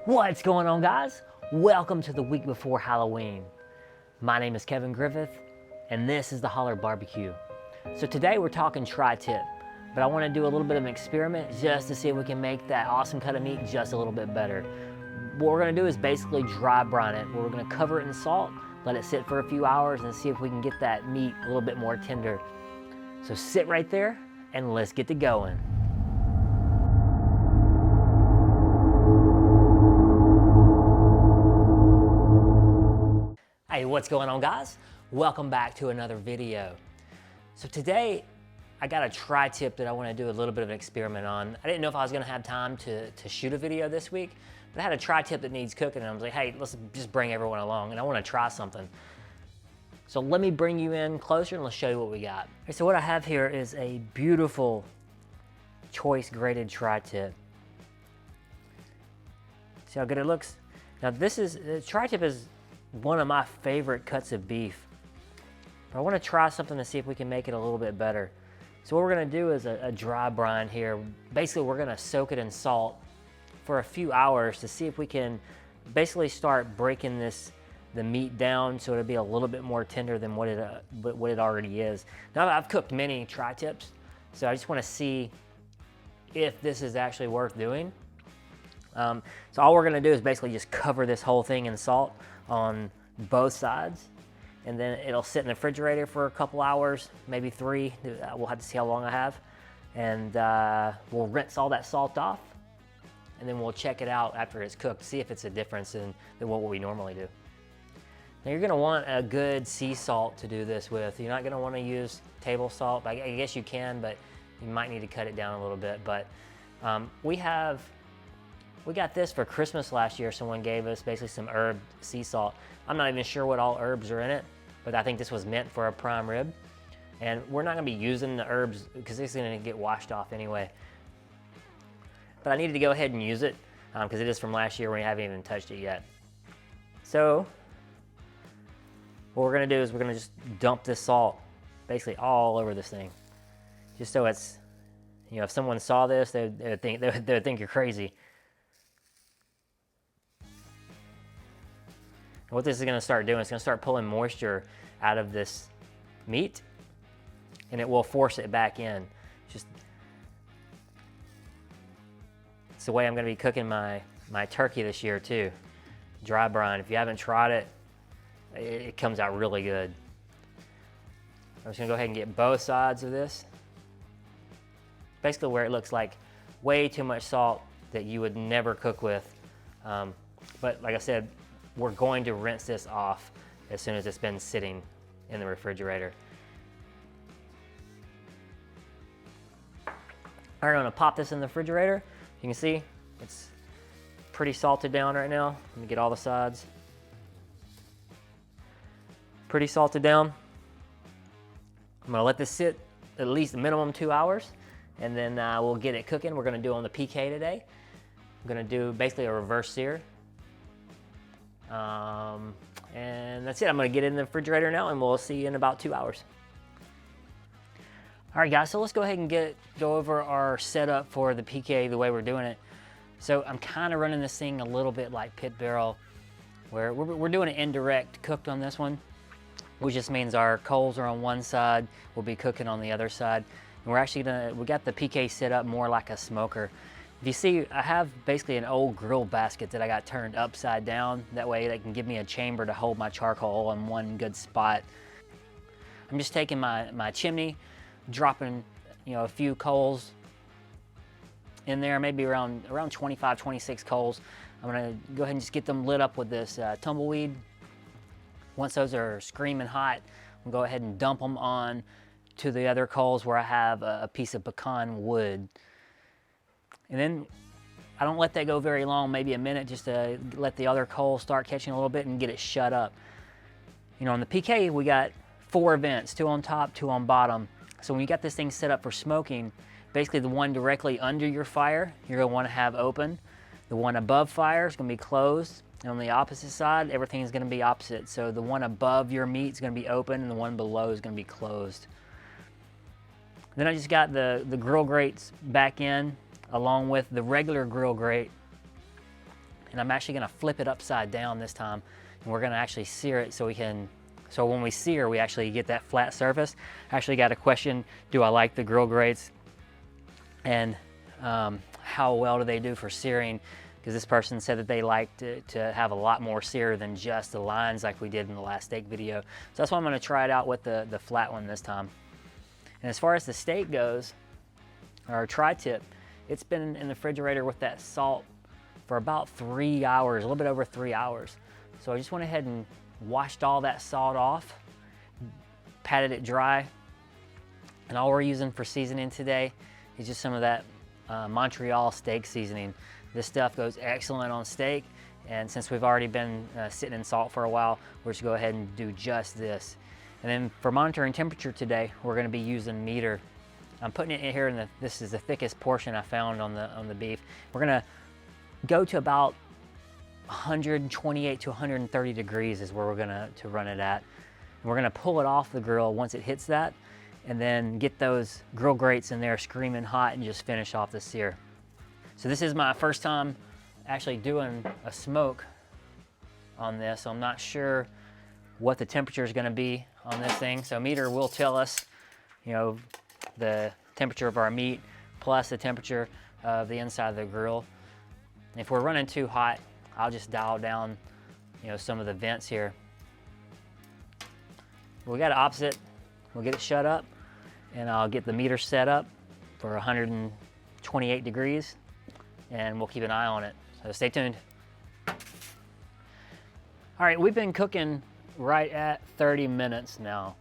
What's going on, guys? Welcome to the week before Halloween. My name is Kevin Griffith, and this is the Holler Barbecue. So today we're talking tri-tip, but I want to do a little bit of an experiment just to see if we can make that awesome cut of meat just a little bit better. What we're going to do is basically dry brine it. We're going to cover it in salt, let it sit for a few hours, and see if we can get that meat a little bit more tender. So sit right there, and let's get to going. Hey, what's going on, guys? Welcome back to another video. So today, I got a tri-tip that I want to do a little bit of an experiment on. I didn't know if I was going to have time to shoot a video this week, but I had a tri-tip that needs cooking, and I was like, hey, let's just bring everyone along, and I want to try something. So let me bring you in closer, and let's show you what we got. Okay, so what I have here is a beautiful choice graded tri-tip. See how good it looks? Now tri-tip is one of my favorite cuts of beef. But I want to try something to see if we can make it a little bit better. So what we're going to do is a dry brine here. Basically, we're going to soak it in salt for a few hours to see if we can basically start breaking the meat down so it'll be a little bit more tender than what it already is. Now, I've cooked many tri-tips, so I just want to see if this is actually worth doing. So all we're going to do is basically just cover this whole thing in salt on both sides, and then it'll sit in the refrigerator for a couple hours, maybe 3. We'll have to see how long I have, and we'll rinse all that salt off, and then we'll check it out after it's cooked, see if it's a difference than what we normally do. Now you're going to want a good sea salt to do this with. You're not going to want to use table salt. I guess you can, but you might need to cut it down a little bit. But we got this for Christmas last year. Someone gave us basically some herb sea salt. I'm not even sure what all herbs are in it, but I think this was meant for a prime rib. And we're not gonna be using the herbs because it's gonna get washed off anyway. But I needed to go ahead and use it because it is from last year when we haven't even touched it yet. So what we're gonna do is we're gonna just dump this salt basically all over this thing. Just so it's, if someone saw this, they would think you're crazy. What this is going to start doing, it's going to start pulling moisture out of this meat, and it will force it back in. It's the way I'm going to be cooking my turkey this year too. Dry brine. If you haven't tried it, it comes out really good. I'm just going to go ahead and get both sides of this. Basically where it looks like way too much salt that you would never cook with. But like I said, we're going to rinse this off as soon as it's been sitting in the refrigerator. All right, I'm gonna pop this in the refrigerator. You can see it's pretty salted down right now. Let me get all the sides. Pretty salted down. I'm gonna let this sit at least a minimum 2 hours, and then we'll get it cooking. We're gonna do on the PK today. I'm gonna do basically a reverse sear. And that's it. I'm going to get it in the refrigerator now, and we'll see you in about 2 hours. All right, guys, so let's go ahead and go over our setup for the PK, the way we're doing it. So I'm kind of running this thing a little bit like pit barrel, where we're doing it indirect cooked on this one, which just means our coals are on one side, we'll be cooking on the other side. And we got the PK set up more like a smoker. If you see, I have basically an old grill basket that I got turned upside down. That way they can give me a chamber to hold my charcoal in one good spot. I'm just taking my chimney, dropping a few coals in there, maybe around 25, 26 coals. I'm gonna go ahead and just get them lit up with this tumbleweed. Once those are screaming hot, I'm gonna go ahead and dump them on to the other coals where I have a piece of pecan wood. And then I don't let that go very long, maybe a minute, just to let the other coal start catching a little bit and get it shut up. On the PK, we got 4 vents, 2 on top, 2 on bottom. So when you got this thing set up for smoking, basically the one directly under your fire, you're gonna wanna have open. The one above fire is gonna be closed. And on the opposite side, everything's gonna be opposite. So the one above your meat is gonna be open, and the one below is gonna be closed. Then I just got the grill grates back in, along with the regular grill grate. And I'm actually gonna flip it upside down this time, and we're gonna actually sear it so so when we sear, we actually get that flat surface. I actually got a question, do I like the grill grates? And how well do they do for searing? Because this person said that they like to have a lot more sear than just the lines like we did in the last steak video. So that's why I'm gonna try it out with the flat one this time. And as far as the steak goes, our tri-tip, it's been in the refrigerator with that salt for about 3 hours, a little bit over 3 hours. So I just went ahead and washed all that salt off, patted it dry, and all we're using for seasoning today is just some of that Montreal steak seasoning. This stuff goes excellent on steak, and since we've already been sitting in salt for a while, we're just gonna go ahead and do just this. And then for monitoring temperature today, we're gonna be using meter. I'm putting it in here, and this is the thickest portion I found on the beef. We're gonna go to about 128 to 130 degrees is where we're gonna run it at. And we're gonna pull it off the grill once it hits that, and then get those grill grates in there screaming hot and just finish off the sear. So this is my first time actually doing a smoke on this, so I'm not sure what the temperature is gonna be on this thing. So meter will tell us, you know, the temperature of our meat plus the temperature of the inside of the grill. And if we're running too hot, I'll just dial down, you know, some of the vents here. We got it opposite. We'll get it shut up, and I'll get the meter set up for 128 degrees, and we'll keep an eye on it. So stay tuned. All right, we've been cooking right at 30 minutes now.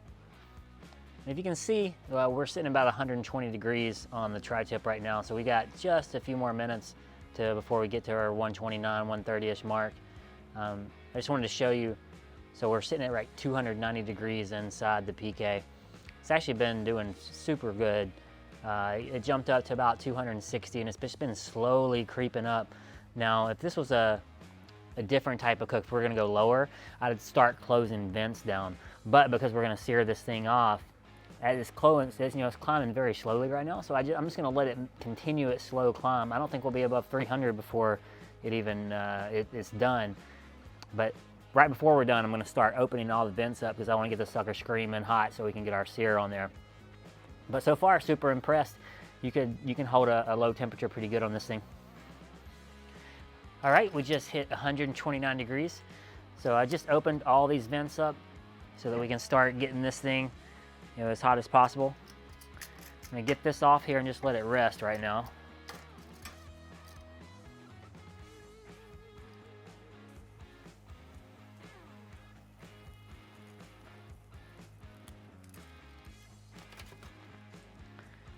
And if you can see, we're sitting about 120 degrees on the tri-tip right now, so we got just a few more minutes before we get to our 129, 130-ish mark. I just wanted to show you, so we're sitting at like 290 degrees inside the PK. It's actually been doing super good. It jumped up to about 260, and it's just been slowly creeping up. Now, if this was a different type of cook, if we're gonna go lower, I'd start closing vents down. But because we're gonna sear this thing off, as it's climbing very slowly right now, so I'm just gonna let it continue its slow climb. I don't think we'll be above 300 before it even it's done. But right before we're done, I'm gonna start opening all the vents up because I wanna get the sucker screaming hot so we can get our sear on there. But so far, super impressed. You can hold a low temperature pretty good on this thing. All right, we just hit 129 degrees. So I just opened all these vents up so that we can start getting this thing, you know, as hot as possible. I'm gonna get this off here and just let it rest right now.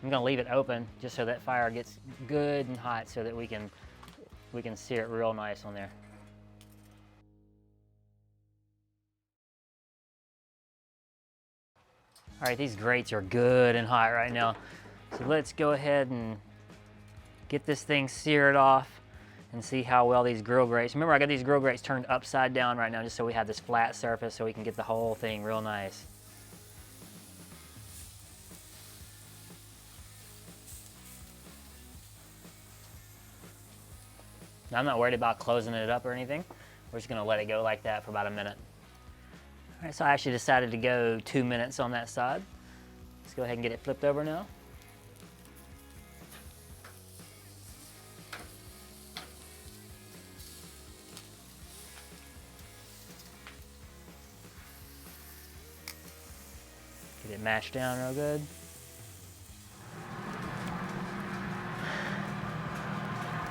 I'm gonna leave it open just so that fire gets good and hot so that we can sear it real nice on there. All right, these grates are good and hot right now. So let's go ahead and get this thing seared off and see how well these grill grates. Remember, I got these grill grates turned upside down right now just so we have this flat surface so we can get the whole thing real nice. Now, I'm not worried about closing it up or anything. We're just gonna let it go like that for about a minute. All right, so I actually decided to go 2 minutes on that side. Let's go ahead and get it flipped over now. Get it mashed down real good.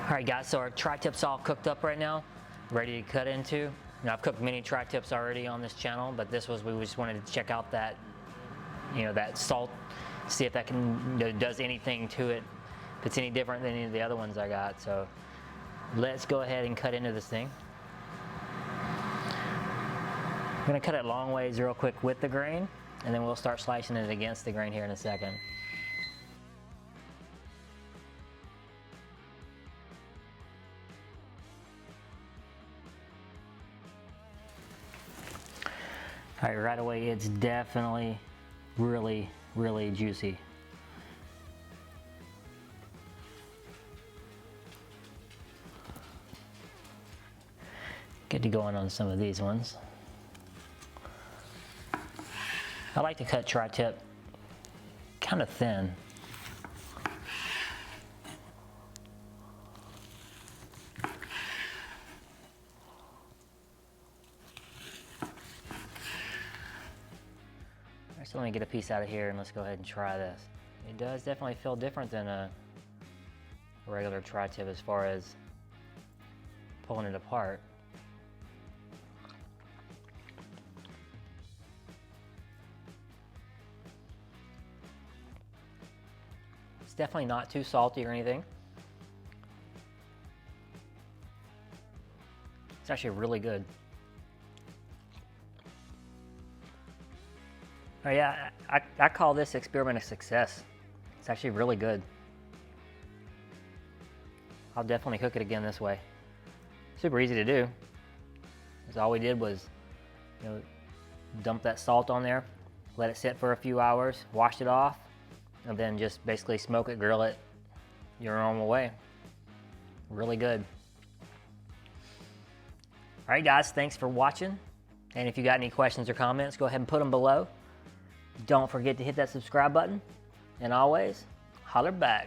All right, guys, so our tri-tip's all cooked up right now, ready to cut into. Now, I've cooked many tri-tips already on this channel, but this was, we just wanted to check out that, you know, that salt, see if that does anything to it, if it's any different than any of the other ones I got. So let's go ahead and cut into this thing. I'm gonna cut it long ways real quick with the grain, and then we'll start slicing it against the grain here in a second. All right, right away, it's definitely really, really juicy. Get to going on some of these ones. I like to cut tri-tip kind of thin. So let me get a piece out of here and let's go ahead and try this. It does definitely feel different than a regular tri-tip as far as pulling it apart. It's definitely not too salty or anything. It's actually really good. Oh yeah, I call this experiment a success. It's actually really good. I'll definitely cook it again this way. Super easy to do. Because all we did was, you know, dump that salt on there, let it sit for a few hours, wash it off, and then just basically smoke it, grill it your normal way. Really good. All right, guys, thanks for watching. And if you got any questions or comments, go ahead and put them below. Don't forget to hit that subscribe button. And always, holler back.